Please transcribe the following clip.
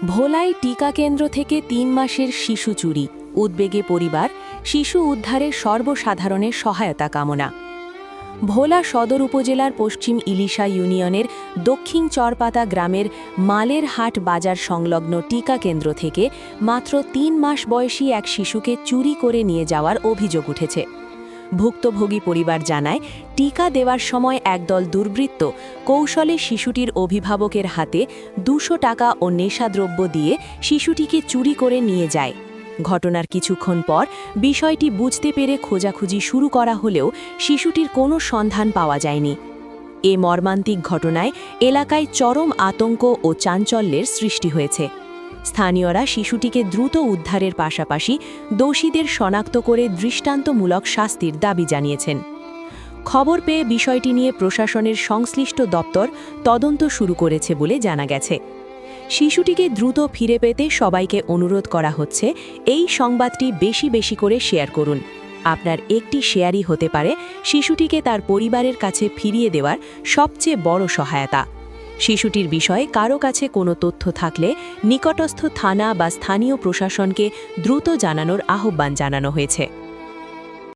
ভোলায় টিকা কেন্দ্র থেকে ৩ মাসের শিশু চুরি, উদ্বেগে পরিবার, শিশু উদ্ধারে সর্বসাধারণের সহায়তা কামনা। ভোলা সদর উপজেলার পশ্চিম ইলিশা ইউনিয়নের দক্ষিণ চরপাতা গ্রামের মালের হাট বাজার সংলগ্ন টিকা কেন্দ্র থেকে মাত্র ৩ মাস বয়সী এক শিশুকে চুরি করে নিয়ে যাওয়ার অভিযোগ উঠেছে। ভুক্তভোগী পরিবার জানায়, টিকা দেওয়ার সময় একদল দুর্বৃত্ত কৌশলে শিশুটির অভিভাবকের হাতে ২০০ টাকা ও নেশাদ্রব্য দিয়ে শিশুটিকে চুরি করে নিয়ে যায়। ঘটনার কিছুক্ষণ পর বিষয়টি বুঝতে পেরে খোঁজাখুঁজি শুরু করা হলেও শিশুটির কোনো সন্ধান পাওয়া যায়নি। এ মর্মান্তিক ঘটনায় এলাকায় চরম আতঙ্ক ও চাঞ্চল্যের সৃষ্টি হয়েছে। স্থানীয়রা শিশুটিকে দ্রুত উদ্ধারের পাশাপাশি দোষীদের শনাক্ত করে দৃষ্টান্তমূলক শাস্তির দাবি জানিয়েছেন। খবর পেয়ে বিষয়টি নিয়ে প্রশাসনের সংশ্লিষ্ট দপ্তর তদন্ত শুরু করেছে বলে জানা গেছে। শিশুটিকে দ্রুত ফিরে পেতে সবাইকে অনুরোধ করা হচ্ছে, এই সংবাদটি বেশি বেশি করে শেয়ার করুন। আপনার একটি শেয়ারই হতে পারে শিশুটিকে তার পরিবারের কাছে ফিরিয়ে দেওয়ার সবচেয়ে বড় সহায়তা। শিশুটির বিষয়ে কারো কাছে কোনো তথ্য থাকলে নিকটস্থ থানা বা স্থানীয় প্রশাসনকে দ্রুত জানানোর আহ্বান জানানো হয়েছে।